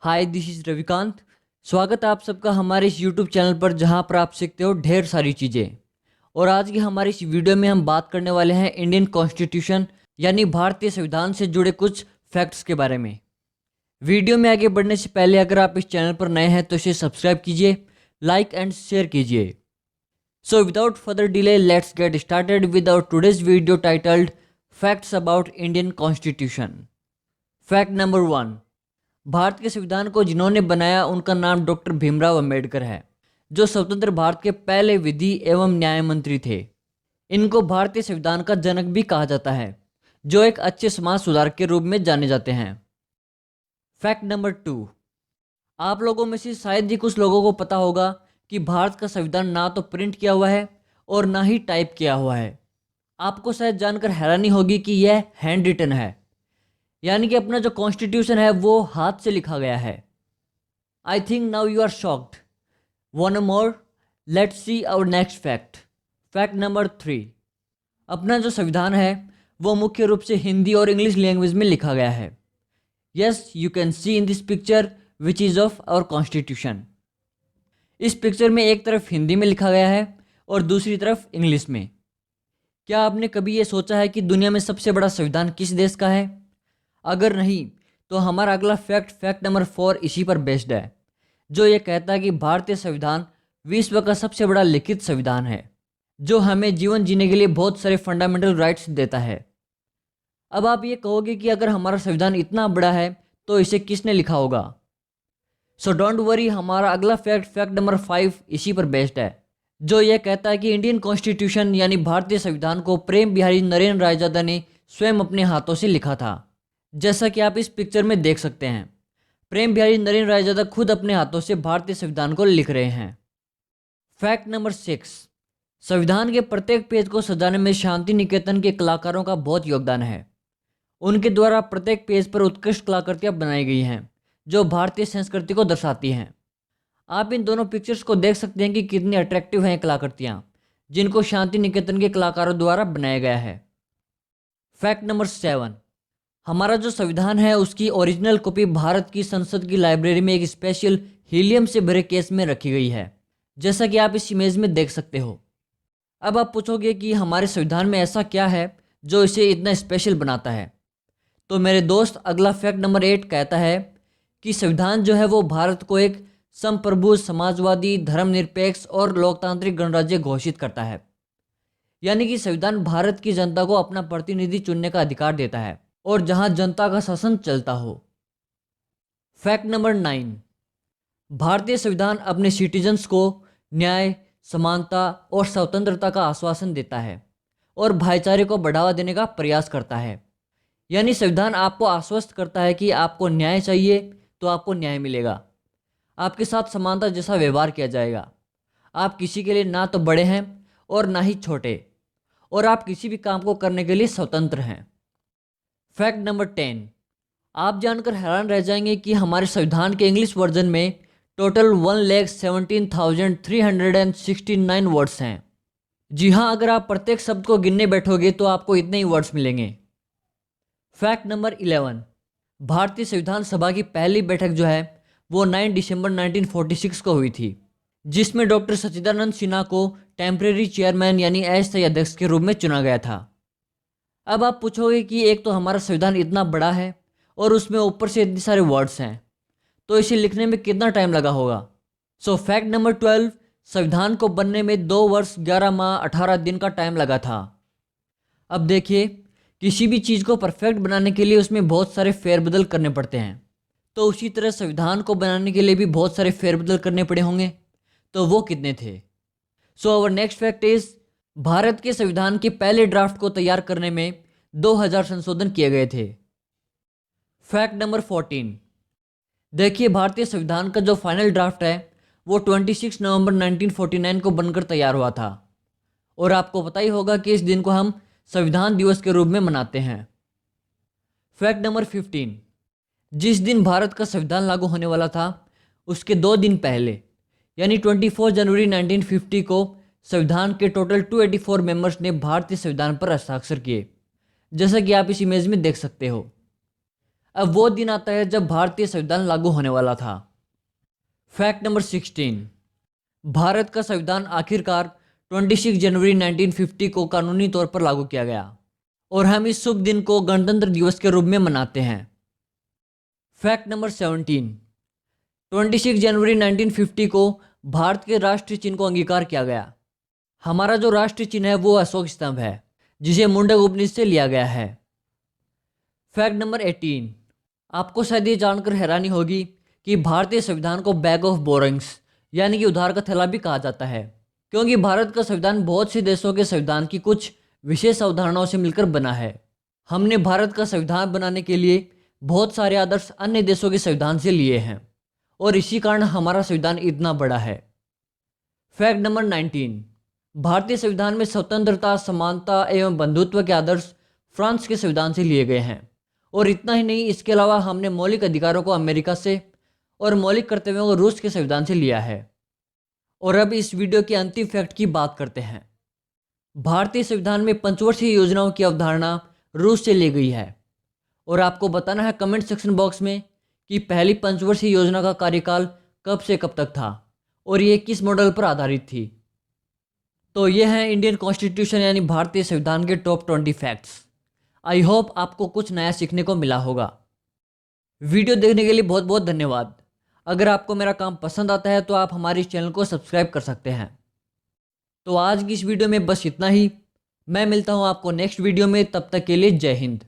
Hi this is Ravikant. स्वागत है आप सबका हमारे इस यूट्यूब चैनल पर जहां पर आप सीखते हो ढेर सारी चीज़ें। और आज की हमारी इस वीडियो में हम बात करने वाले हैं इंडियन कॉन्स्टिट्यूशन यानी भारतीय संविधान से जुड़े कुछ फैक्ट्स के बारे में। वीडियो में आगे बढ़ने से पहले अगर आप इस चैनल पर नए हैं तो इसे सब्सक्राइब कीजिए, लाइक एंड शेयर कीजिए। So without further delay let's get started with our today's video titled facts about Indian constitution. Fact number 1। Bharat के संविधान को जिन्होंने बनाया उनका नाम डॉक्टर भीमराव अंबेडकर है, जो स्वतंत्र भारत के पहले विधि एवं न्याय मंत्री थे। इनको भारतीय संविधान का जनक भी कहा जाता है, जो एक अच्छे समाज सुधारक के रूप में जाने जाते हैं। Fact number 2। आप लोगों में से शायद ही कुछ लोगों को पता होगा कि भारत का संविधान ना तो प्रिंट किया हुआ है और ना ही टाइप किया हुआ है। आपको शायद जानकर हैरानी होगी कि यह हैंड रिटन है, यानी कि अपना जो कॉन्स्टिट्यूशन है वो हाथ से लिखा गया है। I think now you are shocked. One more, let's see our next fact. Fact number 3। अपना जो संविधान है वो मुख्य रूप से हिंदी और इंग्लिश लैंग्वेज में लिखा गया है। Yes, you can see in this picture which is of our constitution. इस पिक्चर में एक तरफ हिंदी में लिखा गया है और दूसरी तरफ इंग्लिश में। क्या आपने कभी ये सोचा है कि दुनिया में सबसे बड़ा संविधान किस देश का है? अगर नहीं तो हमारा अगला फैक्ट नंबर 4 इसी पर बेस्ड है, जो ये कहता है कि भारतीय संविधान विश्व का सबसे बड़ा लिखित संविधान है, जो हमें जीवन जीने के लिए बहुत सारे फंडामेंटल राइट्स देता है। अब आप ये कहोगे कि अगर हमारा संविधान इतना बड़ा है तो इसे किसने लिखा होगा? सो डोंट वरी, हमारा अगला फैक्ट नंबर 5 इसी पर बेस्ड है, जो यह कहता है कि इंडियन कॉन्स्टिट्यूशन यानी भारतीय संविधान को प्रेम बिहारी नरेंद्र रायजादा ने स्वयं अपने हाथों से लिखा था। जैसा कि आप इस पिक्चर में देख सकते हैं, प्रेम बिहारी नरेंद्र रायजादा खुद अपने हाथों से भारतीय संविधान को लिख रहे हैं। Fact number 6। संविधान के प्रत्येक पेज को सजाने में शांति निकेतन के कलाकारों का बहुत योगदान है। उनके द्वारा प्रत्येक पेज पर उत्कृष्ट कलाकृतियां बनाई गई हैं, जो भारतीय संस्कृति को दर्शाती हैं। आप इन दोनों पिक्चर्स को देख सकते हैं कि कितनी अट्रैक्टिव हैं कलाकृतियाँ, जिनको शांति निकेतन के कलाकारों द्वारा बनाया गया है। Fact number 7। हमारा जो संविधान है उसकी ओरिजिनल कॉपी भारत की संसद की लाइब्रेरी में एक स्पेशल हीलियम से भरे केस में रखी गई है, जैसा कि आप इस इमेज में देख सकते हो। अब आप पूछोगे कि हमारे संविधान में ऐसा क्या है जो इसे इतना स्पेशल बनाता है? तो मेरे दोस्त, अगला फैक्ट नंबर 8 कहता है कि संविधान जो है वो भारत को एक संप्रभु, समाजवादी, धर्मनिरपेक्ष और लोकतांत्रिक गणराज्य घोषित करता है। यानी कि संविधान भारत की जनता को अपना प्रतिनिधि चुनने का अधिकार देता है और जहां जनता का शासन चलता हो। Fact number 9। भारतीय संविधान अपने सिटीजन्स को न्याय, समानता और स्वतंत्रता का आश्वासन देता है और भाईचारे को बढ़ावा देने का प्रयास करता है। यानी संविधान आपको आश्वस्त करता है कि आपको न्याय चाहिए तो आपको न्याय मिलेगा, आपके साथ समानता जैसा व्यवहार किया जाएगा, आप किसी के लिए ना तो बड़े हैं और ना ही छोटे, और आप किसी भी काम को करने के लिए स्वतंत्र हैं। Fact number 10। आप जानकर हैरान रह जाएंगे कि हमारे संविधान के इंग्लिश वर्जन में टोटल 1,17,369 वर्ड्स हैं। जी हाँ, अगर आप प्रत्येक शब्द को गिनने बैठोगे तो आपको इतने ही वर्ड्स मिलेंगे। Fact number 11। भारतीय संविधान सभा की पहली बैठक जो है वो 9 दिसंबर 1946 को हुई थी, जिसमें डॉक्टर सच्चिदानंद सिन्हा को टेम्परेरी चेयरमैन यानी अस्थायी अध्यक्ष के रूप में चुना गया था। अब आप पूछोगे कि एक तो हमारा संविधान इतना बड़ा है और उसमें ऊपर से इतने सारे वर्ड्स हैं, तो इसे लिखने में कितना टाइम लगा होगा? सो फैक्ट नंबर 12। संविधान को बनने में 2 वर्ष 11 माह 18 दिन का टाइम लगा था। अब देखिए, किसी भी चीज़ को परफेक्ट बनाने के लिए उसमें बहुत सारे फेरबदल करने पड़ते हैं, तो उसी तरह संविधान को बनाने के लिए भी बहुत सारे फेरबदल करने पड़े होंगे। तो वो कितने थे? So our next fact is, Bharat के संविधान के पहले ड्राफ्ट को तैयार करने में 2000 संशोधन किए गए थे। Fact number 14। देखिए, भारतीय संविधान का जो फाइनल ड्राफ्ट है वो 26 नवंबर 1949 को बनकर तैयार हुआ था, और आपको पता ही होगा कि इस दिन को हम संविधान दिवस के रूप में मनाते हैं। Fact number 15। जिस दिन भारत का संविधान लागू होने वाला था उसके 2 दिन पहले यानी 24 जनवरी 1950 को संविधान के टोटल 284 मेंबर्स ने भारतीय संविधान पर हस्ताक्षर किए, जैसा कि आप इस इमेज में देख सकते हो। अब वो दिन आता है जब भारतीय संविधान लागू होने वाला था। फैक्ट नंबर 16, भारत का संविधान आखिरकार 26 जनवरी 1950 को कानूनी तौर पर लागू किया गया और हम इस शुभ दिन को गणतंत्र दिवस के रूप में मनाते हैं। फैक्ट नंबर 17, 26 जनवरी 1950 को भारत के राष्ट्रीय चिन्ह को अंगीकार किया गया। हमारा जो राष्ट्रीय चिन्ह है वो अशोक स्तंभ है, जिसे मुंडक उपनिषद से लिया गया है। फैक्ट नंबर 18, आपको शायद ये जानकर हैरानी होगी कि भारतीय संविधान को बैग ऑफ बोरिंग्स यानी कि उधार का थैला भी कहा जाता है, क्योंकि भारत का संविधान बहुत से देशों के संविधान की कुछ विशेष अवधारणाओं से मिलकर बना है। हमने भारत का संविधान बनाने के लिए बहुत सारे आदर्श अन्य देशों के संविधान से लिए हैं और इसी कारण हमारा संविधान इतना बड़ा है। फैक्ट नंबर 19, भारतीय संविधान में स्वतंत्रता, समानता एवं बंधुत्व के आदर्श फ्रांस के संविधान से लिए गए हैं। और इतना ही नहीं, इसके अलावा हमने मौलिक अधिकारों को अमेरिका से और मौलिक कर्तव्यों को रूस के संविधान से लिया है। और अब इस वीडियो के अंतिम फैक्ट की बात करते हैं। भारतीय संविधान में पंचवर्षीय योजनाओं की अवधारणा रूस से ली गई है और आपको बताना है कमेंट सेक्शन बॉक्स में कि पहली पंचवर्षीय योजना का कार्यकाल कब से कब तक था और ये किस मॉडल पर आधारित थी। तो ये हैं इंडियन कॉन्स्टिट्यूशन यानी भारतीय संविधान के टॉप 20 फैक्ट्स। आई होप आपको कुछ नया सीखने को मिला होगा। वीडियो देखने के लिए बहुत बहुत धन्यवाद। अगर आपको मेरा काम पसंद आता है तो आप हमारे चैनल को सब्सक्राइब कर सकते हैं। तो आज की इस वीडियो में बस इतना ही। मैं मिलता हूँ आपको नेक्स्ट वीडियो में, तब तक के लिए जय हिंद।